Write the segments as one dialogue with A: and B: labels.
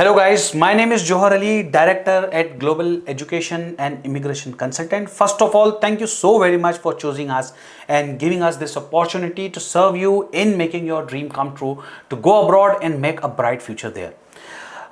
A: Hello guys, my name is Johar Ali, Director at Global Education and Immigration Consultant. First of all, thank you so very much for choosing us and giving us this opportunity to serve you in making your dream come true, to go abroad and make a bright future there.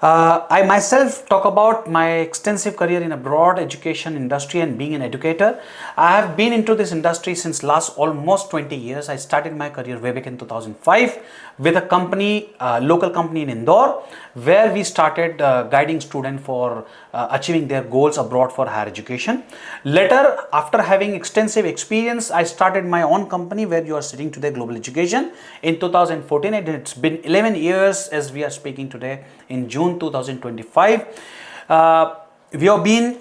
A: I myself talk about my extensive career in a broad education industry and being an educator. I have been into this industry since last almost 20 years. I started my career way back in 2005 with a company, local company in Indore, where we started guiding students for achieving their goals abroad for higher education. Later, after having extensive experience, I started my own company where you are sitting today, Global Education, in 2014, and it's been 11 years as we are speaking today in June 2025. We have been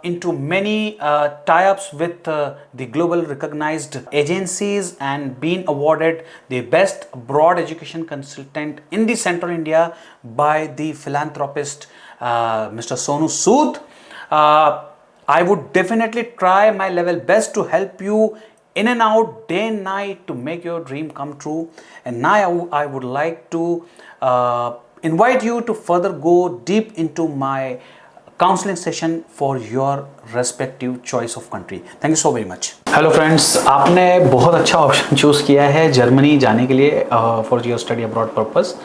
A: into many tie-ups with the global recognized agencies and been awarded the best broad education consultant in the Central India by the philanthropist Mr. Sonu Sood. I would definitely try my level best to help you in and out, day and night, to make your dream come true. And now I would like to invite you to further go deep into my counseling session for your respective choice of country. Thank you so very much. Hello friends, आपने बहुत अच्छा option choose किया है Germany जाने के लिए for your study abroad purpose.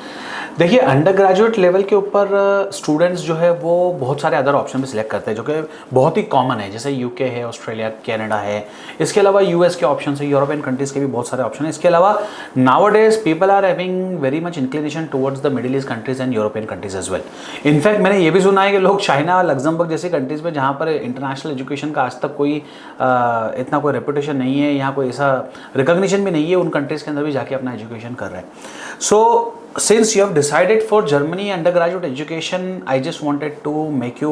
A: देखिए, under graduate level के ऊपर स्टूडेंट्स जो है वो बहुत सारे अदर ऑप्शन भी सिलेक्ट करते हैं जो कि बहुत ही कॉमन है, जैसे यूके है, ऑस्ट्रेलिया, कनाडा है। इसके अलावा यूएस के ऑप्शन है, यूरोपियन कंट्रीज़ के भी बहुत सारे ऑप्शन है। इसके अलावा nowadays people are having very much inclination towards the Middle East countries and European countries as well. In fact मैंने ये भी सुना है कि लोग चाइना, लग्जमबर्ग जैसी कंट्रीज़ में, जहाँ पर इंटरनेशनल एजुकेशन का आज तक कोई इतना कोई रेपुटेशन नहीं है, यहाँ कोई ऐसा रिकॉग्निशन भी नहीं है, उन कंट्रीज़ के अंदर भी जाके अपना एजुकेशन कर रहे हैं। सो since you have decided for Germany undergraduate education, I just wanted to make you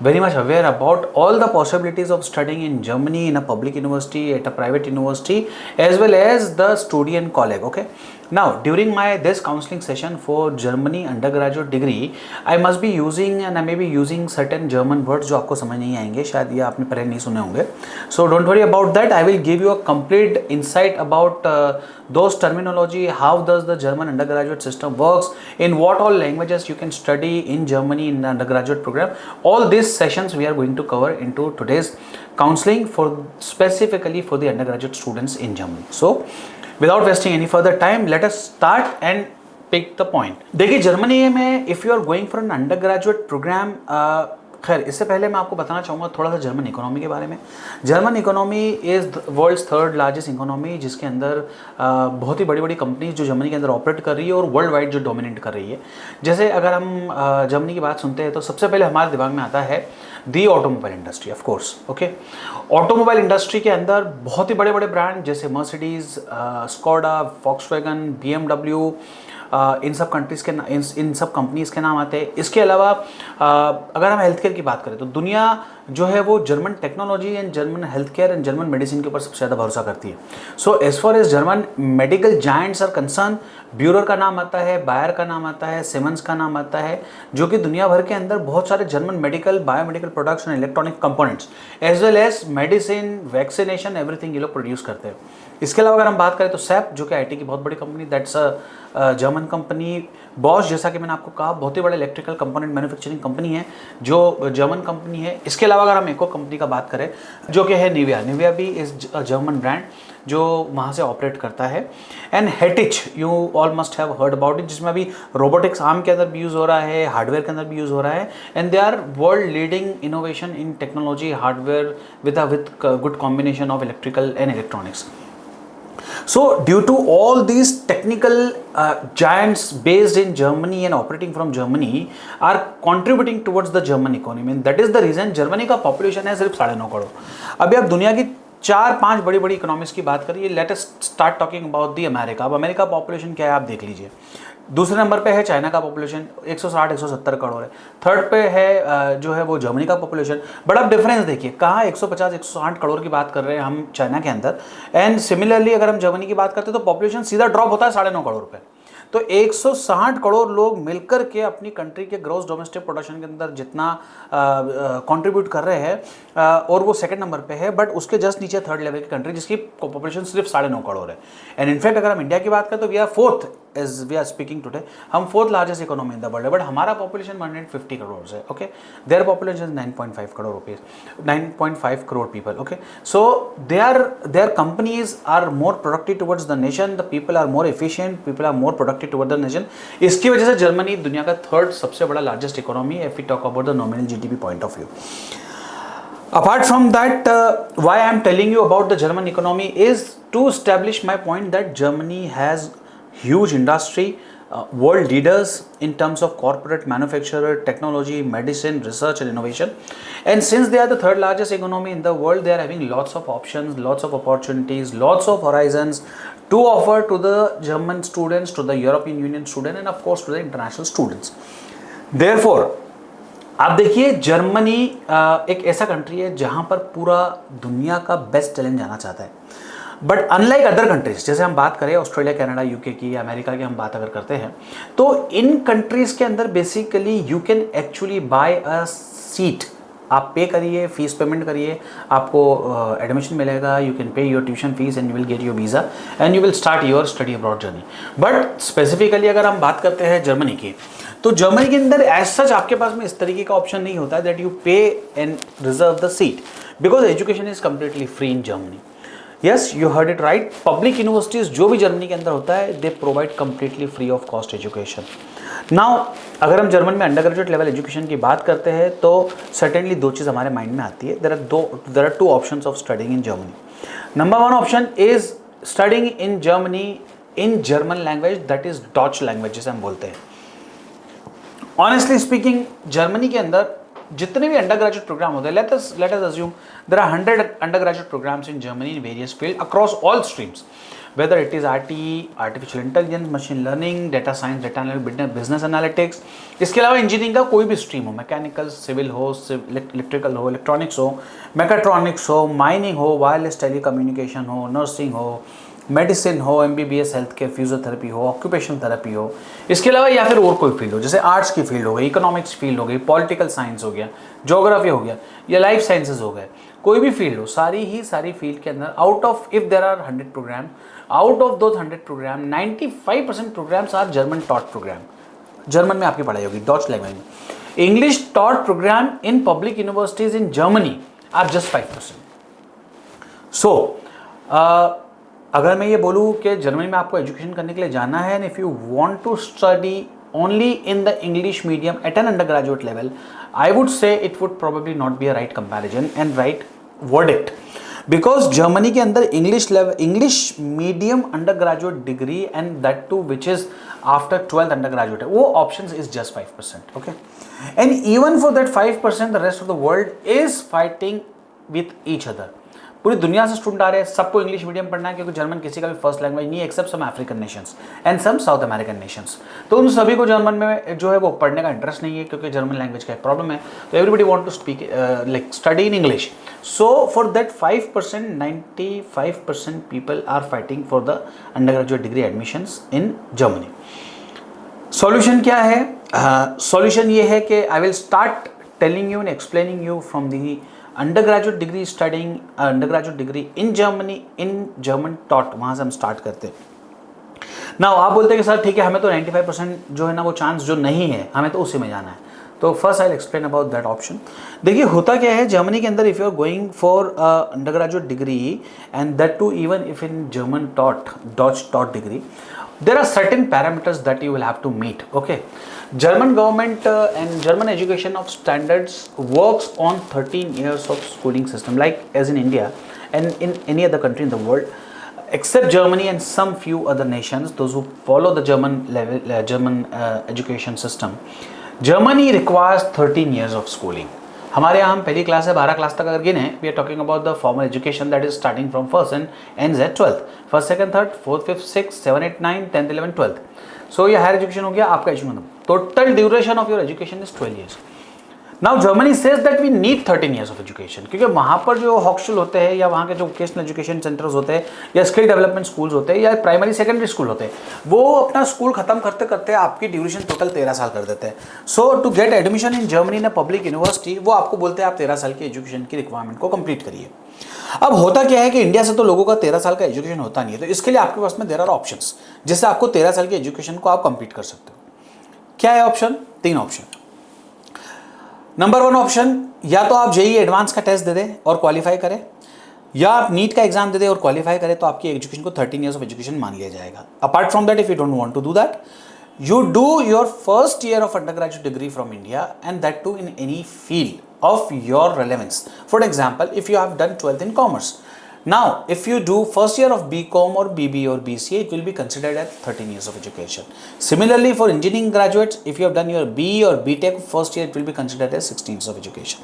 A: very much aware about all the possibilities of studying in Germany in a public university, at a private university, as well as the student colleague. Okay, now during this counseling session for Germany undergraduate degree, I must be using and I may be using certain German words जो आपको समझ नहीं आएंगे, शायद ये आपने पहले नहीं सुने होंगे। So don't worry about that. I will give you a complete insight about those terminology, how does the German undergraduate system works, in what all languages you can study in Germany in the undergraduate program. All these sessions we are going to cover into today's counseling for specifically for the undergraduate students in Germany. So without wasting any further time, let us start and pick the point. देखिए, Germany में if you are going for an undergraduate program, खैर इससे पहले मैं आपको बताना चाहूँगा थोड़ा सा जर्मन इकोनॉमी के बारे में। German economy is world's third largest economy, जिसके अंदर बहुत ही बड़ी बड़ी कंपनीज जो जर्मनी के अंदर ऑपरेट कर रही है और वर्ल्ड वाइड जो डोमिनेट कर रही है। जैसे अगर हम जर्मनी की बात सुनते हैं तो सबसे पहले हमारे दिमाग में आता है the automobile industry, of course. Okay, automobile industry के अंदर बहुत ही बड़े बड़े ब्रांड जैसे मर्सिडीज़, स्कोडा, वॉक्सवैगन, BMW, इन सब कंट्रीज़ के इन सब कंपनीज़ के नाम आते हैं। इसके अलावा अगर हम हेल्थ केयर की बात करें तो दुनिया जो है वो German technology and German health care and German medicine के ऊपर सबसे ज़्यादा भरोसा करती है। So as far as German medical giants are concern, Beurer का नाम आता है, बायर का नाम आता है, सिमेंस का नाम आता है, जो कि दुनिया भर के अंदर बहुत सारे German medical, biomedical products and electronic components as well as medicine, vaccination, everything ये लोग प्रोड्यूस करते हैं। इसके अलावा अगर हम बात करें तो सैप, जो कि IT की बहुत बड़ी company, that's a German company. Bosch, जैसा कि मैंने आपको कहा, बहुत ही बड़ा इलेक्ट्रिकल कंपोनेंट मैन्युफैक्चरिंग कंपनी है जो जर्मन कंपनी है। इसके अलावा अगर हम एक और कंपनी का बात करें जो कि है निविया, निविया भी इज़ जर्मन ब्रांड जो वहाँ से ऑपरेट करता है। And Hettich, you all must have heard about it, जिसमें अभी रोबोटिक्स आर्म के अंदर भी यूज़ हो रहा है, हार्डवेयर के अंदर भी यूज़ हो रहा है, and they are world leading innovation in technology, hardware with good combination of electrical and electronics. So due to all these technical giants based in Germany and operating from Germany are contributing towards the German economy, and that is the reason Germany का population है सिर्फ 9.5 करोड़। अभी आप दुनिया की 4-5 बड़ी बड़ी economies की बात करिए। Let us start talking about the America. अब अमेरिका पॉपुलेशन क्या है आप देख लीजिए। दूसरे नंबर पे है चाइना का पॉपुलेशन 160-170 करोड़ है। थर्ड पे है जो है वो जर्मनी का पॉपुलेशन। बट आप डिफरेंस देखिए, कहाँ 150-160 करोड़ की बात कर रहे हैं हम चाइना के अंदर, एंड सिमिलरली अगर हम जर्मनी की बात करते हैं तो पॉपुलेशन सीधा ड्रॉप होता है 9.5 करोड़ पे। तो 160 करोड़ लोग मिलकर के अपनी कंट्री के ग्रॉस डोमेस्टिक प्रोडक्शन के अंदर जितना कंट्रीब्यूट कर रहे हैं और वो सेकंड नंबर पे है, बट उसके जस्ट नीचे थर्ड लेवल की कंट्री जिसकी पॉपुलेशन सिर्फ 9.5 करोड़ है। एंड इनफैक्ट अगर हम इंडिया की बात करें तो we are fourth as we are speaking today, हम fourth largest economy in the world है, बट हमारा पॉपुलेशन 150 करोड़ है. Okay, their population is 9.5 crore rupees, 9.5 crore people. Okay, so their companies are more productive towards the nation, the people are more efficient, people are more productive toward the nation. इसकी वजह से Germany दुनिया का third सबसे बड़ा largest economy है, if we talk about the nominal GDP point of view. Apart from that, why I am telling you about the German economy is to establish my point that Germany has huge industry, world leaders in terms of corporate, manufacturer, technology, medicine, research and innovation. And since they are the third largest economy in the world, they are having lots of options, lots of opportunities, lots of horizons to offer to the German students, to the European Union students, and of course to the international students. Therefore, आप देखिए Germany एक ऐसा country है जहां पर पूरा दुनिया का बेस्ट टैलेंट जाना चाहता है. बट अनलाइक अदर कंट्रीज, जैसे हम बात करें ऑस्ट्रेलिया, कनाडा, यूके की, अमेरिका की हम बात अगर करते हैं, तो इन कंट्रीज के अंदर basically you can actually buy a seat. आप पे करिए, फीस पेमेंट करिए, आपको एडमिशन मिलेगा, you can pay your tuition fees and you will get your visa and you will start your study abroad journey. But specifically अगर हम बात करते हैं जर्मनी की, तो जर्मनी के अंदर एज सच आपके पास में इस तरीके का ऑप्शन नहीं होता है दैट यू पे and reserve the seat, because education is completely free in Germany. Yes, you heard it right. Public universities जो भी जर्मनी के अंदर होता है, they provide completely free of cost education. Now अगर हम जर्मन में अंडर ग्रेजुएट लेवल एजुकेशन की बात करते हैं, तो सर्टेनली दो चीज़ हमारे माइंड में आती है. There are two options of studying in Germany. Number one option is studying in Germany in German language, that is Deutsch language जिसे हम बोलते हैं. ऑनेस्टली स्पीकिंग, जर्मनी के अंदर जितने भी अंडर ग्रेजुएट प्रोग्राम होते हैं, let us assume there are 100 under graduate programmes in Germany in various field across all streams, whether it is RT, artificial intelligence, machine learning, data science, data analytics, business analytics. इसके अलावा engineering का कोई भी stream हो, mechanical, civil हो, electrical हो, electronics हो, mechatronics हो, माइनिंग हो, वायरलेस टेलीकम्युनिकेशन हो, नर्सिंग हो, मेडिसिन हो, MBBS हेल्थ केयर, फिजियोथेरेपी हो, ऑक्यूपेशन थेरेपी हो. इसके अलावा या फिर और कोई फील्ड हो, जैसे आर्ट्स की फील्ड हो गई, इकोनॉमिक्स फील्ड हो गई, पॉलिटिकल साइंस हो गया, ज्योग्राफी हो गया, या लाइफ साइंसेज हो गए, कोई भी फील्ड हो, सारी फील्ड के अंदर out of, if there are 100 programme, out of those 100 programme 95% programmes are German taught programme. German में आपकी पढ़ाई होगी, डॉच लैंग्वेज में. English taught programme in public universities in Germany are just 5%. So अगर मैं ये बोलूँ कि जर्मनी में आपको एजुकेशन करने के लिए जाना है, and if you want to study only in the English medium at an undergraduate level, I would say it would probably not be a right comparison and right verdict, because Germany के अंदर English medium undergraduate degree and that too which is after 12th undergraduate, वो options is just 5%. Okay, and even for that 5%, the rest of the world is fighting with each other. पूरी दुनिया से student आ रहे हैं, सबको English medium पढ़ना है, क्योंकि जर्मन किसी का भी फर्स्ट लैंग्वेज नहीं है except some African nations and some South American nations. तो उन सभी को जर्मन में जो है वो पढ़ने का इंटरेस्ट नहीं है, क्योंकि जर्मन लैंग्वेज का एक प्रॉब्लम है. तो everybody want to speak like study in English. So for that 5%, 95% people are fighting for the under graduate degree admissions in Germany. Solution क्या है? सॉल्यूशन ये है कि I will start telling you and explaining you from the undergraduate degree, studying undergraduate degree in Germany in German taught, वहाँ से हम start करते हैं. नाउ आप बोलते हैं कि सर ठीक है, हमें तो 95% जो है ना वो चांस जो नहीं है, हमें तो उसी में जाना है. तो first I will explain about that option. देखिए होता क्या है जर्मनी के अंदर, if you are going for undergraduate degree and that too even if in German taught, Deutsch taught degree, there are certain parameters that you will have to meet. Okay, German government and German education of standards works on 13 years of schooling system, like as in India and in any other country in the world except Germany and some few other nations, those who follow the German level education system. Germany requires 13 years of schooling. हमारे यहाँ हम पहली class से 12 class तक अगर गिने, we are talking about the formal education that is starting from first and ends at 12th, first second third fourth fifth six 7 8 9 10th 11th 12th. So ये higher education हो गया आपका education. Total duration of your education is 12 years. Now Germany says that we need 13 years of education, क्योंकि वहाँ पर जो hostel होते हैं या वहाँ के जो वोकेशनल एजुकेशन सेंटर्स होते हैं या स्किल डेवलपमेंट स्कूल्स होते हैं या प्राइमरी सेकेंडरी स्कूल होते हैं, वो अपना स्कूल खत्म करते करते आपकी ड्यूरेशन टोटल 13 साल कर देते हैं. So to get admission in Germany in a public university, वो आपको बोलते हैं आप 13 साल की एजुकेशन की रिक्वायरमेंट को कंप्लीट करिए. अब होता क्या है कि इंडिया से तो लोगों का 13 साल का एजुकेशन होता नहीं है, तो इसके लिए आपके पास में देयर आर ऑप्शंस जिससे आपको 13 साल की एजुकेशन को आप कंप्लीट कर सकते हो. क्या है ऑप्शन? 3 ऑप्शन. नंबर 1 ऑप्शन, या तो आप जेईई एडवांस का टेस्ट दे दें और क्वालिफाई करें, या आप नीट का एग्जाम दे दें और क्वालिफाई करें, तो आपकी एजुकेशन को 13 ईयर्स ऑफ एजुकेशन मान लिया जाएगा. Apart from that, if you don't want to do that, you do your first year of undergraduate degree from India, and that too in any field of your relevance. For example, if you have done 12th in commerce, now if you do first year of BCom or BBA or BCA, it will be considered as 13 years of education. Similarly, for engineering graduates, if you have done your BE or BTech first year, it will be considered as 16 years of education.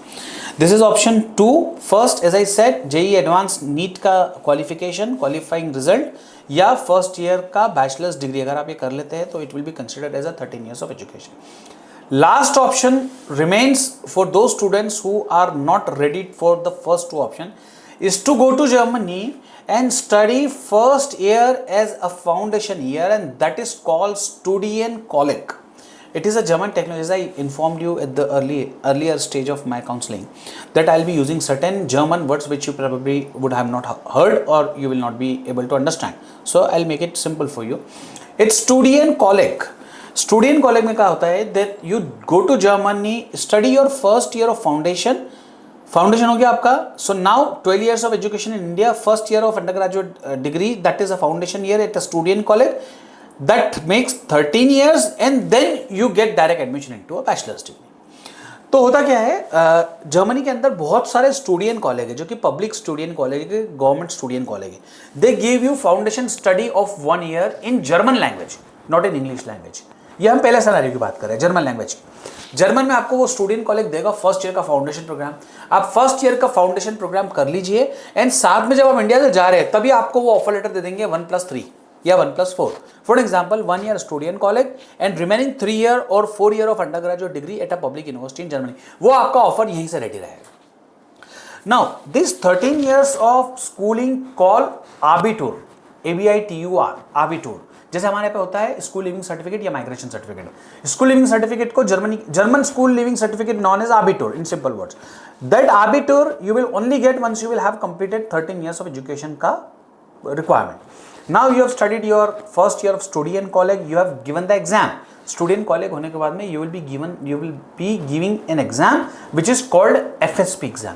A: This is option 2. First, as I said, JEE advanced NEET का qualification, qualifying result, या first year का bachelor's degree अगर आप ये कर लेते हैं तो it will be considered as a 13 years of education. Last option remains for those students who are not ready for the first 2 option is to go to Germany and study first year as a foundation year, and that is called Studienkolleg. It is a German technology. As I informed you at the earlier stage of my counseling, that I'll be using certain German words which you probably would have not heard or you will not be able to understand. So I'll make it simple for you. It's Studienkolleg. Studienkolleg में क्या होता है that you go to Germany, study your first year of foundation. Foundation हो गया आपका. So now 12 years of education in India, first year of undergraduate degree, that is a foundation year at a Studienkolleg. That makes 13 years, and then you get direct admission into a bachelor's degree. तो होता क्या है, Germany के अंदर बहुत सारे स्टूडियन college है जो कि पब्लिक स्टूडियन कॉलेज है, गवर्नमेंट स्टूडियन कॉलेज है. They give you foundation study of 1 year in German language, not in English language. ये हम पहले सिनेरियो की बात कर रहे हैं, जर्मन लैंग्वेज की. जर्मन में आपको वो स्टूडेंट कॉलेज देगा फर्स्ट ईयर का फाउंडेशन प्रोग्राम. आप फर्स्ट ईयर का फाउंडेशन प्रोग्राम कर लीजिए, एंड साथ में जब आप इंडिया से जा रहे हैं तभी आपको वो ऑफर लेटर दे देंगे 1+3 या 1+4. For example 1 year student college and remaining 3 year और 4 year of under graduate degree at a public university in Germany. वो आपका ऑफर यहीं से रेडी रहेगा. Now this 13 years of schooling call Abitur, ABITUR, Abitur. जैसे हमारे पे होता है स्कूल लिविंग सर्टिफिकेट या migration certificate. School leaving certificate को German school leaving certificate known as Abitur in simple words. That आबिटूर you will only get once you will have completed 13 years of education का requirement. Now you have studied your first year of student college, you have given the exam. Student college होने के बाद में you will be giving an exam which is called FSP exam.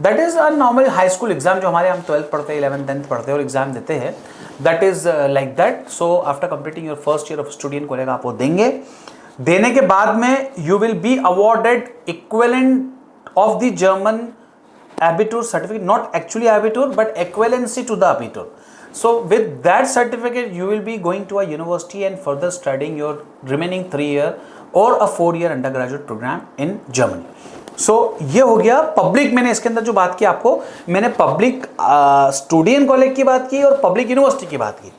A: That is a normal high school exam जो हमारे हम 12th पढ़ते हैं, 11th 10th पढ़ते हैं और एग्जाम देते हैं. That is like that. So after completing your first year of student college आप वो देंगे. देने के बाद में you will be awarded equivalent of the German Abitur certificate, not actually Abitur but equivalency to the Abitur. So with that certificate you will be going to a university and further studying your remaining 3 year or a 4 year undergraduate program in Germany. So ये हो गया public. मैंने इसके अंदर जो बात की आपको, मैंने पब्लिक स्टूडेंट कॉलेज की बात की और पब्लिक यूनिवर्सिटी की बात की.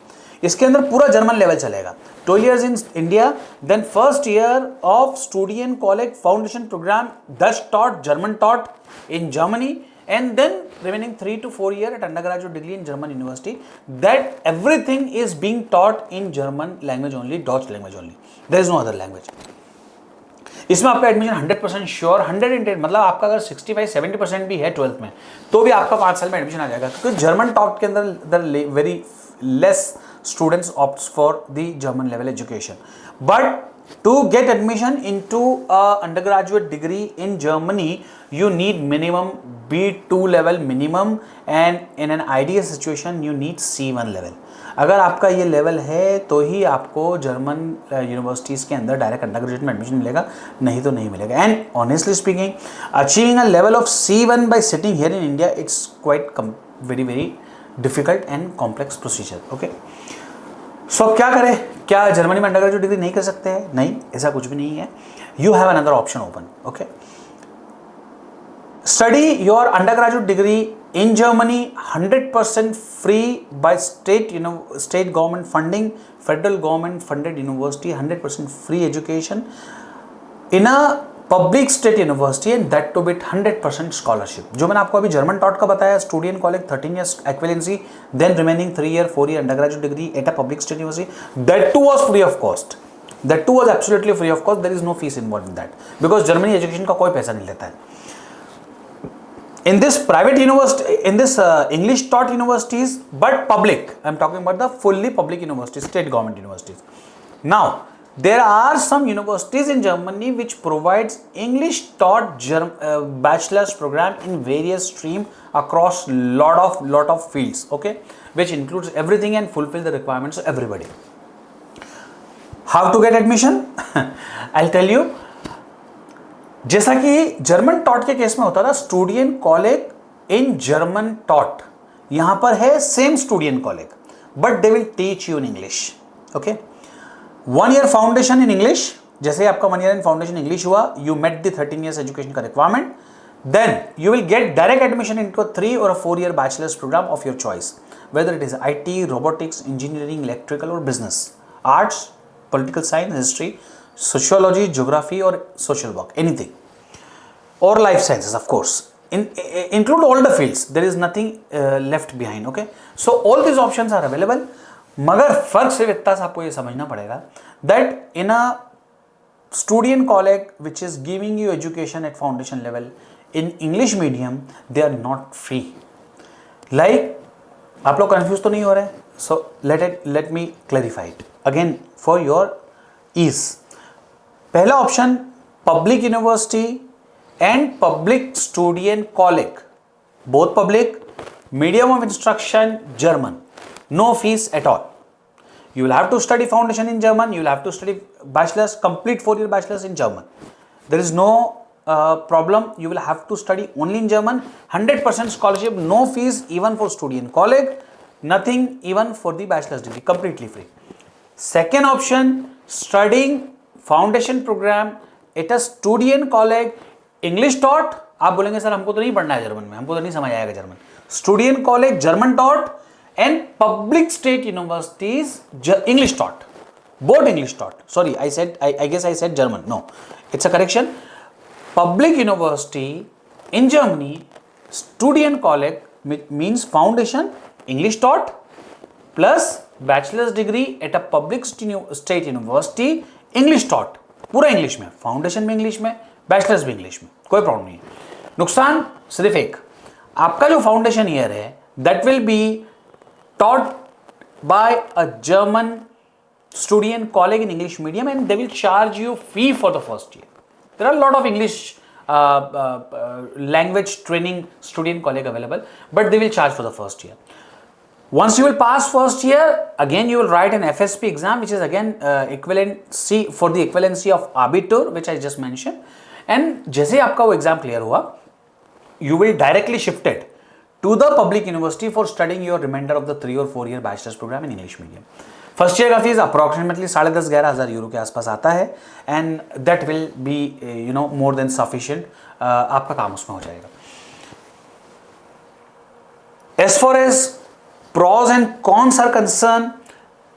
A: इसके अंदर पूरा जर्मन लेवल चलेगा. 12 years in India, then first year of student college foundation program, Dutch taught, German taught in Germany, and then remaining 3 to 4 year at undergraduate degree in German university. That everything is being taught in German language only, Deutsch language only. There is no other language. इसमें आपका admission 100% sure, 110 मतलब आपका अगर 65-70% भी है 12th में तो भी आपका 5 साल में एडमिशन आ जाएगा, क्योंकि जर्मन टॉप के अंदर very less students opts for the German level education. But to get admission into a undergraduate degree in Germany, you need minimum B2 level minimum, and in an ideal situation you need C1 level. अगर आपका ये level है तो ही आपको German universities के अंदर direct undergraduate में admission मिलेगा, नहीं तो नहीं मिलेगा. And honestly speaking, achieving a level of C1 by sitting here in India, it's quite very difficult and complex procedure. Okay, so क्या करें? क्या जर्मनी में अंडरग्रेजुएट डिग्री नहीं कर सकते हैं? नहीं, ऐसा कुछ भी नहीं है. You have another option open. Okay, study your undergraduate degree in Germany 100% free by state government funding, federal government funded university, 100% free education in a public state university and that too with 100% scholarship. जो मैंने आपको अभी German taught का बताया, student college 13 years equivalency, then remaining 3 year 4 year undergraduate degree at a public state university, that too was free of cost, that too was absolutely free of cost, there is no fees involve in that, because Germany education का कोई पैसा नहीं लेता है। In this private university, in this English taught universities, but public, I am talking about the fully public universities, state government universities. Now, there are some universities in Germany which provides English taught bachelor's program in various stream across lot of fields, okay, which includes everything and fulfill the requirements of everybody. How to get admission? I'll tell you. जैसा कि German taught के case में होता था, student college in German taught, यहां पर है same student college, but they will teach you in English, okay. 1 year foundation in English, जैसे आपका 1 year इन फाउंडेशन इंग्लिश हुआ, you met the 13 years education का requirement, then you will get direct admission into 3 or 4 year bachelor's program of your choice, whether it is IT, robotics, engineering, electrical और business, arts, political science, history, sociology, geography or social work, anything, or life sciences, of course, include all the fields, there is nothing left behind, okay. So all these options are available, मगर फर्क सिर्फ इतना सा आपको ये समझना पड़ेगा that in a student college which is giving you education at foundation level in English medium, they are not free. Like, आप लोग कंफ्यूज तो नहीं हो रहे? So let me clarify it again for your ease. पहला option public university and public student college, both public, medium of instruction German, no fees at all. You will have to study foundation in German, you will have to study bachelor's, complete 4 year bachelor's in German. There is no problem, you will have to study only in German, 100% scholarship, no fees even for student college, nothing even for the bachelor's degree, completely free. Second option, studying foundation programme at a student college, English taught. आप बोलेंगे sir हमको तो नहीं पढ़ना है German में, हमको तो नहीं समझ आएगा German. Student college German taught and public state universities English taught, both English taught. Sorry, I guess I said German. No, it's a correction. Public university in Germany, student college means foundation, English taught plus bachelor's degree at a public state university, English taught, पूरा English में, foundation भी English में, bachelors भी English में, कोई problem नहीं है. नुकसान सिर्फ एक, आपका जो फाउंडेशन ईयर है that will be taught by a German student college in English medium and they will charge you fee for the first year. There are lot of English language training student college available, but they will charge for the first year. Once you will pass first year, again you will write an FSP exam, which is again equivalency for the equivalency of Abitur, which I just mentioned. And जैसे आपका वो exam clear हुआ, you will directly shifted to the public university for studying your remainder of the 3 or 4 year bachelor's program in English medium. First year का fees approximately 10,500-11,000 euro के आसपास आता है, and that will be more than sufficient. आपका काम उसमें हो जाएगा. As far as pros and cons are concern,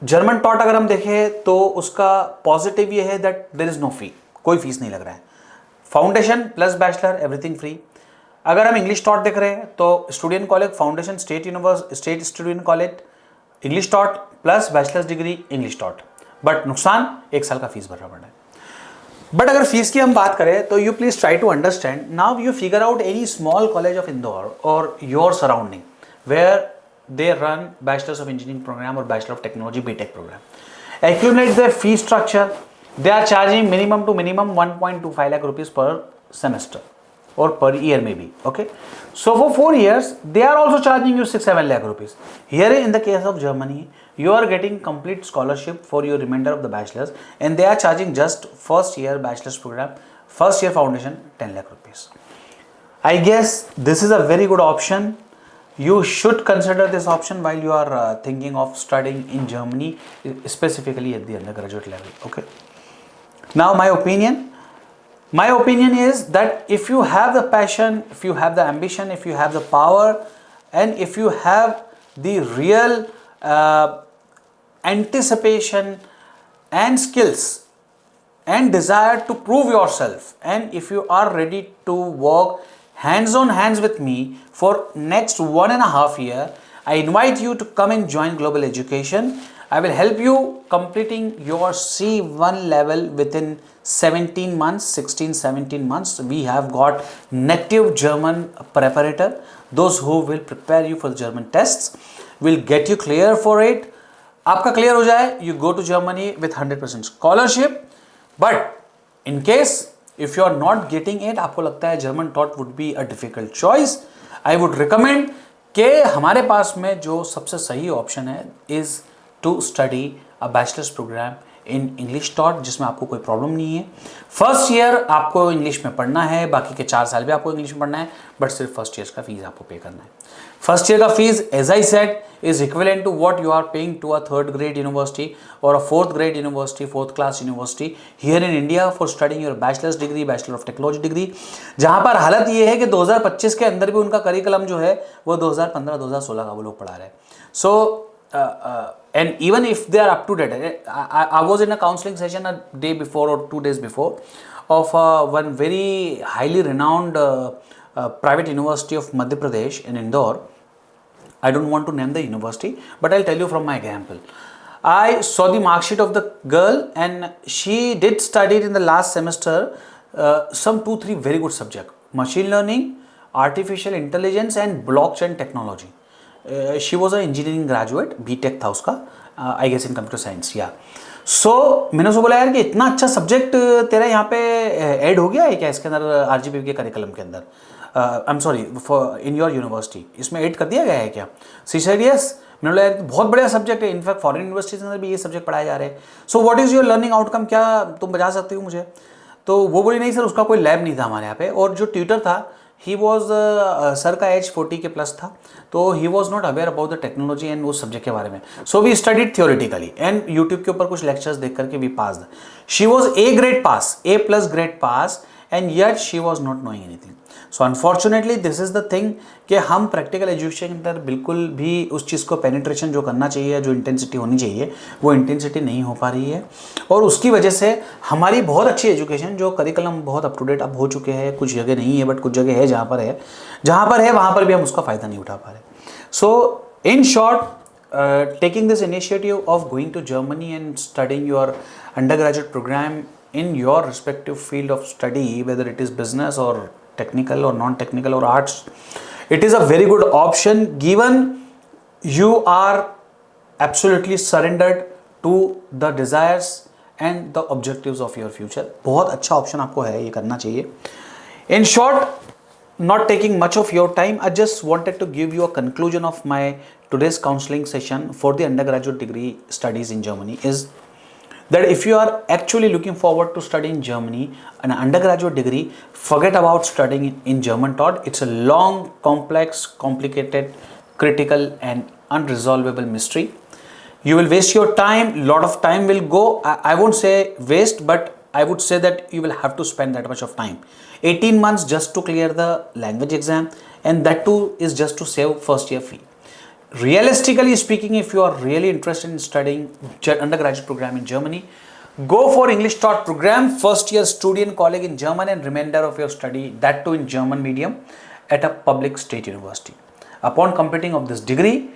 A: German taught अगर हम देखें तो उसका पॉजिटिव ये है that there is no fee, कोई फीस नहीं लग रहा है. Foundation plus bachelor everything free. अगर हम इंग्लिश टॉट देख रहे हैं तो student college, foundation, state student college, English taught plus bachelors degree English taught. But नुकसान 1 साल का फीस भरना पड़ रहा है. बट अगर फीस की हम बात करें तो you please try to understand. Now you figure out any small college of Indore और your surrounding where they run bachelor's of engineering program or bachelor of technology BTech program. Accumulate their fee structure. They are charging minimum to minimum 1.25 lakh rupees per semester or per year maybe. Okay, so for 4 years they are also charging you 6-7 lakh rupees. Here in the case of Germany, you are getting complete scholarship for your remainder of the bachelor's, and they are charging just first year bachelor's program, first year foundation 10 lakh rupees. I guess this is a very good option. You should consider this option while you are thinking of studying in Germany, specifically at the undergraduate level. Okay. Now my opinion is that if you have the passion, if you have the ambition, if you have the power, and if you have the real anticipation and skills and desire to prove yourself, and if you are ready to work hands on hands with me for next 1.5 years, I invite you to come and join Global Education. I will help you completing your C1 level within 17 months, 16, 17 months. We have got native German preparator, those who will prepare you for the German tests, will get you clear for it. आपका clear हो जाए, you go to Germany with 100% scholarship. But in case if you are not getting it, आपको लगता है German taught would be a difficult choice, I would recommend कि हमारे पास में जो सबसे सही ऑप्शन है is to study a bachelor's program in English taught, जिसमें आपको कोई प्रॉब्लम नहीं है. फर्स्ट ईयर आपको इंग्लिश में पढ़ना है, बाकी के 4 साल भी आपको इंग्लिश में पढ़ना है, बट सिर्फ फर्स्ट ईयर का फीस आपको पे करना है. फर्स्ट ईयर का fees as I said is equivalent to what you are paying to a 3rd grade university और a 4th grade university, 4th class university here in India for studying your bachelor's degree, bachelor of technology degree. जहां पर हालत ये है कि 2025 के अंदर भी उनका करिकुलम जो है वो 2015-2016 का वो लोग पढ़ा रहे हैं. सो and even if they are up to date, I was in a counseling session a day before or 2 days before of one very highly renowned private university of Madhya Pradesh in Indore. I don't want to name the university, but I'll tell you from my example. I saw the mark sheet of the girl, and she did study in the last semester some 2-3 very good subjects: machine learning, artificial intelligence, and blockchain technology. She was an engineering graduate, B.Tech था उसका, I guess in computer science, yeah. So मैंने उसको बोला यार कि इतना अच्छा subject तेरा यहाँ पे ऐड हो गया है क्या इसके अंदर, RGP के करिकुलम के अंदर, I am sorry for in your university, इसमें ऐड कर दिया गया है क्या? She said yes. मैंने बोला यार बहुत बढ़िया सब्जेक्ट है, इनफैक्ट फॉरेन यूनिवर्सिटीज के अंदर भी ये सब्जेक्ट पढ़ाए जा रहे हैं. So what is your learning outcome, क्या तुम बता सकती हो मुझे? तो वो बोली नहीं सर, उसका कोई लैब नहीं था हमारे यहाँ पे, और जो ट्यूटर था ही वॉज सर का एज 40 के प्लस था, तो he was not aware about the technology and उस सब्जेक्ट के बारे में. So we studied theoretically and YouTube के ऊपर कुछ लेक्चर्स देख करके we pass. She was A+ grade pass and yet she was not knowing anything. So unfortunately this is the thing कि हम प्रैक्टिकल एजुकेशन के अंदर बिल्कुल भी उस चीज़ को पेनिट्रेशन जो करना चाहिए, जो इंटेंसिटी होनी चाहिए, वो इंटेंसिटी नहीं हो पा रही है, और उसकी वजह से हमारी बहुत अच्छी एजुकेशन जो करिकुलम बहुत अप टू डेट अब हो चुके हैं, कुछ जगह नहीं है बट कुछ जगह है जहाँ पर है वहाँ पर भी हम उसका फ़ायदा नहीं उठा पा रहे. So in short, taking this initiative of going to Germany and studying your undergraduate program in your respective field of study, whether it is business or technical or non-technical or arts, it is a very good option given you are absolutely surrendered to the desires and the objectives of your future. बहुत अच्छा option आपको है, ये करना चाहिए. In short, not taking much of your time, I just wanted to give you a conclusion of my today's counseling session for the undergraduate degree studies in Germany is that if you are actually looking forward to study in Germany an undergraduate degree, forget about studying in German taught. It's a long, complex, complicated, critical and unresolvable mystery. You will waste your time, lot of time will go. I won't say waste, but I would say that you will have to spend that much of time. 18 months just to clear the language exam, and that too is just to save first year fee. Realistically speaking, if you are really interested in studying undergraduate program in Germany, go for English taught program, first year student college in German, and remainder of your study, that too in German medium at a public state university. Upon completing of this degree,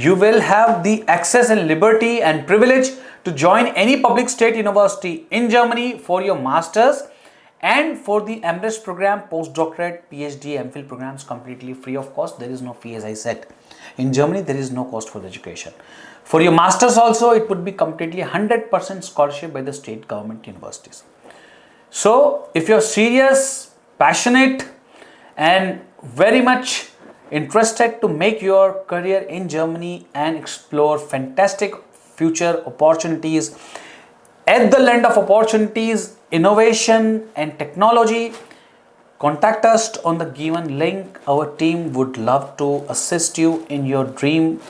A: you will have the access and liberty and privilege to join any public state university in Germany for your masters, and for the MRes program, postdoctorate, PhD, MPhil programs completely free of cost. There is no fee, as I said. In Germany, there is no cost for the education. For your masters also, it would be completely 100% scholarship by the state government universities. So, if you're serious, passionate, and very much interested to make your career in Germany and explore fantastic future opportunities at the land of opportunities, innovation and technology, contact us on the given link. Our team would love to assist you in your dream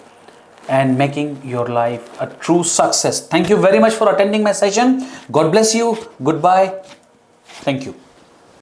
A: and making your life a true success. Thank you very much for attending my session. God bless you. Goodbye. Thank you.